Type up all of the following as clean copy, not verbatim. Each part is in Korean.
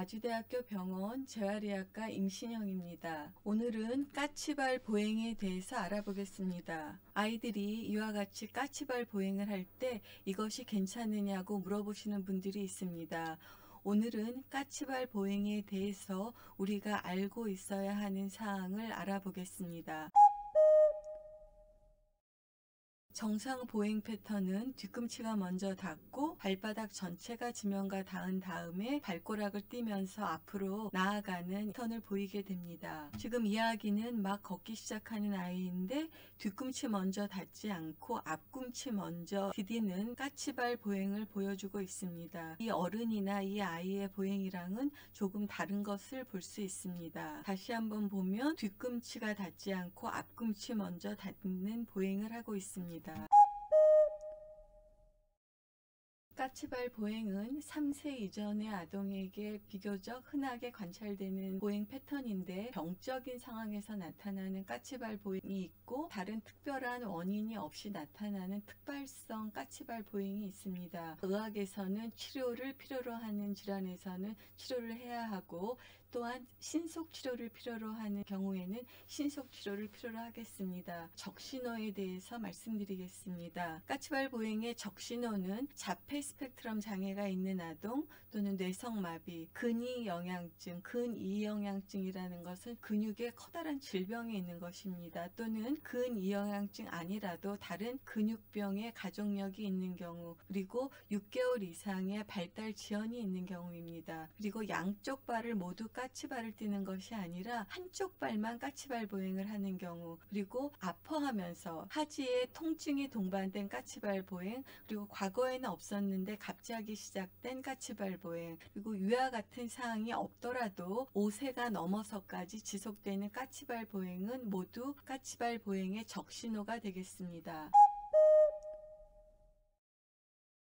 아주대학교 병원 재활의학과 임신영입니다. 오늘은 까치발 보행에 대해서 알아보겠습니다. 아이들이 이와 같이 까치발 보행을 할 때 이것이 괜찮으냐고 물어보시는 분들이 있습니다. 오늘은 까치발 보행에 대해서 우리가 알고 있어야 하는 사항을 알아보겠습니다. 정상 보행 패턴은 뒤꿈치가 먼저 닿고 발바닥 전체가 지면과 닿은 다음에 발꼬락을 띄면서 앞으로 나아가는 패턴을 보이게 됩니다. 지금 이 아기는 막 걷기 시작하는 아이인데 뒤꿈치 먼저 닿지 않고 앞꿈치 먼저 디디는 까치발 보행을 보여주고 있습니다. 이 어른이나 이 아이의 보행이랑은 조금 다른 것을 볼 수 있습니다. 다시 한번 보면 뒤꿈치가 닿지 않고 앞꿈치 먼저 닿는 보행을 하고 있습니다. 까치발 보행은 3세 이전의 아동에게 비교적 흔하게 관찰되는 보행 패턴인데 병적인 상황에서 나타나는 까치발 보행이 있고 다른 특별한 원인이 없이 나타나는 특발성 까치발 보행이 있습니다. 의학에서는 치료를 필요로 하는 질환에서는 치료를 해야 하고 또한 신속 치료를 필요로 하는 경우에는 신속 치료를 필요로 하겠습니다. 적신호에 대해서 말씀드리겠습니다. 까치발 보행의 적신호는 자폐 스펙트럼 장애가 있는 아동 또는 뇌성마비, 근이영양증, 근이영양증이라는 것은 근육에 커다란 질병이 있는 것입니다. 또는 근이영양증 아니라도 다른 근육병의 가족력이 있는 경우, 그리고 6개월 이상의 발달 지연이 있는 경우입니다. 그리고 양쪽 발을 모두 까치발을 뛰는 것이 아니라 한쪽 발만 까치발 보행을 하는 경우, 그리고 아파하면서 하지에 통증이 동반된 까치발 보행, 그리고 과거에는 없었는데 갑자기 시작된 까치발 보행, 그리고 위와 같은 사항이 없더라도 5세가 넘어서까지 지속되는 까치발 보행은 모두 까치발 보행의 적신호가 되겠습니다.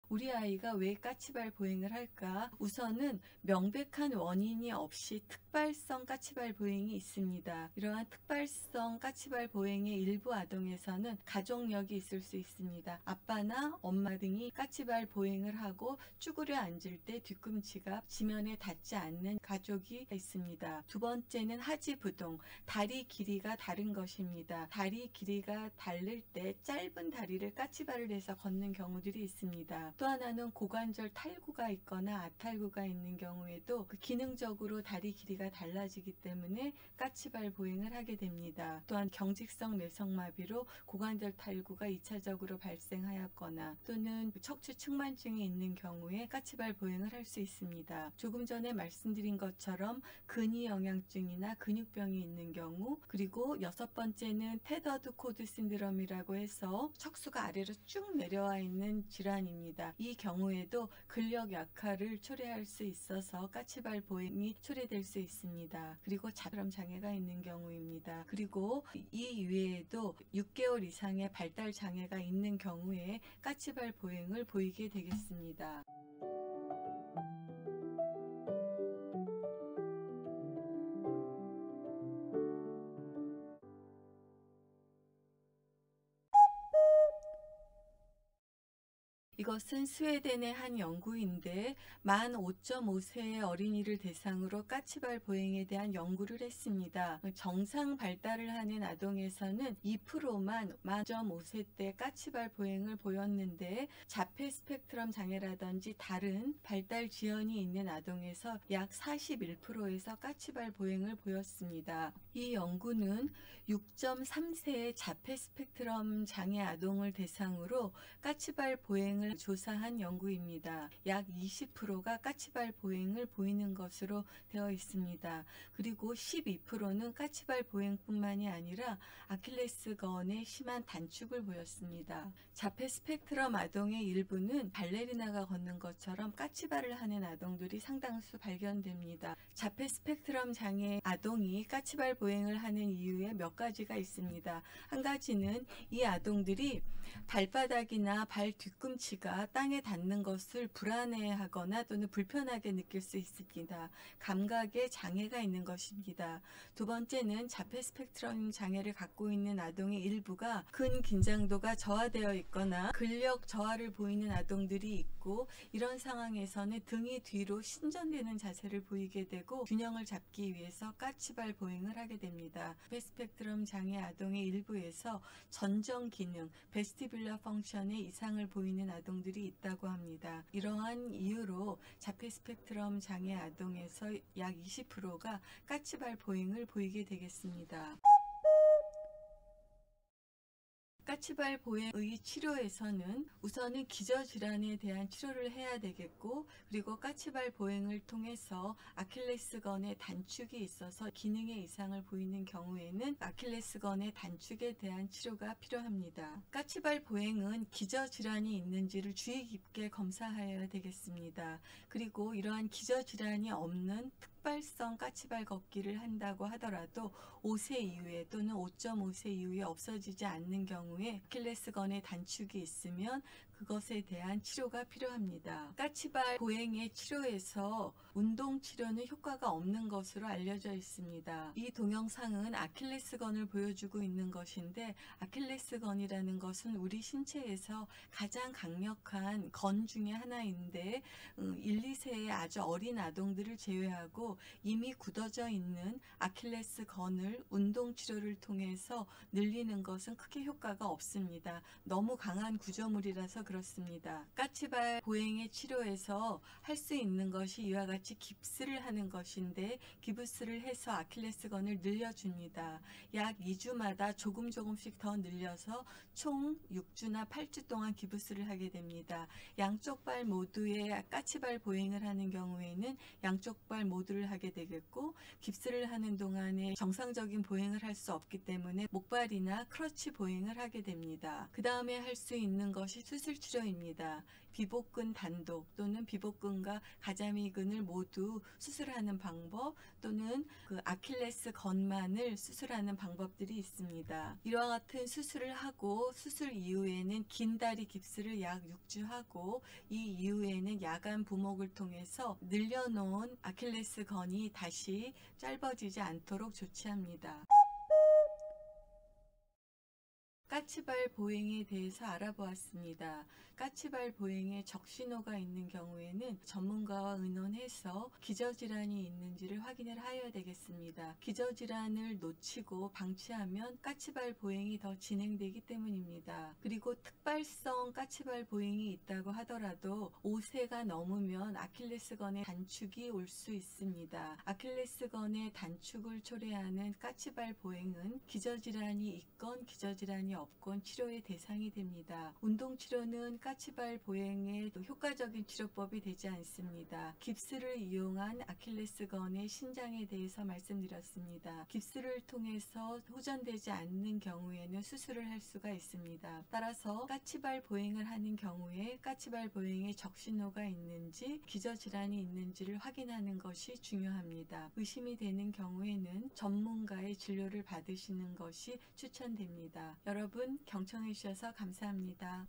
우리 아이가 왜 까치발 보행을 할까? 우선은 명백한 원인이 없이 특발성 까치발 보행이 있습니다. 이러한 특발성 까치발 보행의 일부 아동에서는 가족력이 있을 수 있습니다. 아빠나 엄마 등이 까치발 보행을 하고 쭈그려 앉을 때 뒤꿈치가 지면에 닿지 않는 가족이 있습니다. 두 번째는 하지부동, 다리 길이가 다른 것입니다. 다리 길이가 다를 때 짧은 다리를 까치발을 해서 걷는 경우들이 있습니다. 또 하나는 고관절 탈구가 있거나 아탈구가 있는 경우에도 기능적으로 다리 길이가 달라지기 때문에 까치발 보행을 하게 됩니다. 또한 경직성 뇌성마비로 고관절 탈구가 2차적으로 발생하였거나 또는 척추 측만증이 있는 경우에 까치발 보행을 할 수 있습니다. 조금 전에 말씀드린 것처럼 근이영양증이나 근육병이 있는 경우, 그리고 6번째는 테더드 코드 신드롬이라고 해서 척수가 아래로 쭉 내려와 있는 질환입니다. 이 경우에도 근력 약화를 초래할 수 있어서 까치발 보행이 초래될 수 있습니다. 그리고 자폐 장애가 있는 경우입니다. 그리고 이 외에도 6개월 이상의 발달 장애가 있는 경우에 까치발 보행을 보이게 되겠습니다. 이것은 스웨덴의 한 연구인데 만 5.5세의 어린이를 대상으로 까치발 보행에 대한 연구를 했습니다. 정상 발달을 하는 아동에서는 2%만 만 5.5세 때 까치발 보행을 보였는데 자폐 스펙트럼 장애라든지 다른 발달 지연이 있는 아동에서 약 41%에서 까치발 보행을 보였습니다. 이 연구는 6.3세의 자폐 스펙트럼 장애 아동을 대상으로 까치발 보행을 조사한 연구입니다. 약 20%가 까치발 보행을 보이는 것으로 되어 있습니다. 그리고 12%는 까치발 보행뿐만이 아니라 아킬레스건의 심한 단축을 보였습니다. 자폐 스펙트럼 아동의 일부는 발레리나가 걷는 것처럼 까치발을 하는 아동들이 상당수 발견됩니다. 자폐 스펙트럼 장애 아동이 까치발 보행을 하는 이유에 몇 가지가 있습니다. 한 가지는 이 아동들이 발바닥이나 발 뒤꿈치가 땅에 닿는 것을 불안해하거나 또는 불편하게 느낄 수 있습니다. 감각에 장애가 있는 것입니다. 두 번째는 자폐 스펙트럼 장애를 갖고 있는 아동의 일부가 근 긴장도가 저하되어 있거나 근력 저하를 보이는 아동들이 있고, 이런 상황에서는 등이 뒤로 신전되는 자세를 보이게 되고 균형을 잡기 위해서 까치발 보행을 하게 됩니다. 자폐 스펙트럼 장애 아동의 일부에서 전정 기능, 베스티뷸러 펑션에 이상을 보이는 아동들이 있다고 합니다. 이러한 이유로 자폐 스펙트럼 장애 아동에서 약 20%가 까치발 보행을 보이게 되겠습니다. 까치발 보행의 치료에서는 우선은 기저질환에 대한 치료를 해야 되겠고, 그리고 까치발 보행을 통해서 아킬레스건의 단축이 있어서 기능에 이상을 보이는 경우에는 아킬레스건의 단축에 대한 치료가 필요합니다. 까치발 보행은 기저질환이 있는지를 주의 깊게 검사하여야 되겠습니다. 그리고 이러한 기저질환이 없는 특발성 까치발 걷기를 한다고 하더라도 5세 이후에 또는 5.5세 이후에 없어지지 않는 경우에 아킬레스건의 단축이 있으면 그것에 대한 치료가 필요합니다. 까치발 보행의 치료에서 운동 치료는 효과가 없는 것으로 알려져 있습니다. 이 동영상은 아킬레스건을 보여주고 있는 것인데, 아킬레스건이라는 것은 우리 신체에서 가장 강력한 건 중에 하나인데 1, 2세의 아주 어린 아동들을 제외하고 이미 굳어져 있는 아킬레스건을 운동 치료를 통해서 늘리는 것은 크게 효과가 없습니다. 너무 강한 구조물이라서 그렇습니다. 까치발 보행의 치료에서 할 수 있는 것이 이와 같이 깁스를 하는 것인데, 깁스를 해서 아킬레스건을 늘려줍니다. 약 2주마다 조금씩 더 늘려서 총 6주나 8주 동안 깁스를 하게 됩니다. 양쪽 발 모두에 까치발 보행을 하는 경우에는 양쪽 발 모두를 하게 되겠고, 깁스를 하는 동안에 정상적인 보행을 할 수 없기 때문에 목발이나 크러치 보행을 하게 됩니다. 그 다음에 할 수 있는 것이 수술 치료입니다. 비복근 단독 또는 비복근과 가자미근을 모두 수술하는 방법, 또는 그 아킬레스건만을 수술하는 방법들이 있습니다. 이와 같은 수술을 하고 수술 이후에는 긴 다리 깁스를 약 6주 하고, 이 이후에는 야간 부목을 통해서 늘려놓은 아킬레스건이 다시 짧아지지 않도록 조치합니다. 까치발 보행에 대해서 알아보았습니다. 까치발 보행에 적신호가 있는 경우에는 전문가와 의논해서 기저질환이 있는지를 확인을 하여야 되겠습니다. 기저질환을 놓치고 방치하면 까치발 보행이 더 진행되기 때문입니다. 그리고 특발성 까치발 보행이 있다고 하더라도 5세가 넘으면 아킬레스건의 단축이 올 수 있습니다. 아킬레스건의 단축을 초래하는 까치발 보행은 기저질환이 있건 기저질환이 없건 치료의 대상이 됩니다. 운동치료는 까치발 보행의 효과적인 치료법이 되지 않습니다. 깁스를 이용한 아킬레스건의 신장에 대해서 말씀드렸습니다. 깁스를 통해서 호전되지 않는 경우에는 수술을 할 수가 있습니다. 따라서 까치발 보행을 하는 경우에 까치발 보행에 적신호가 있는지 기저질환이 있는지를 확인하는 것이 중요합니다. 의심이 되는 경우에는 전문가의 진료를 받으시는 것이 추천됩니다. 여러분 경청해 주셔서 감사합니다.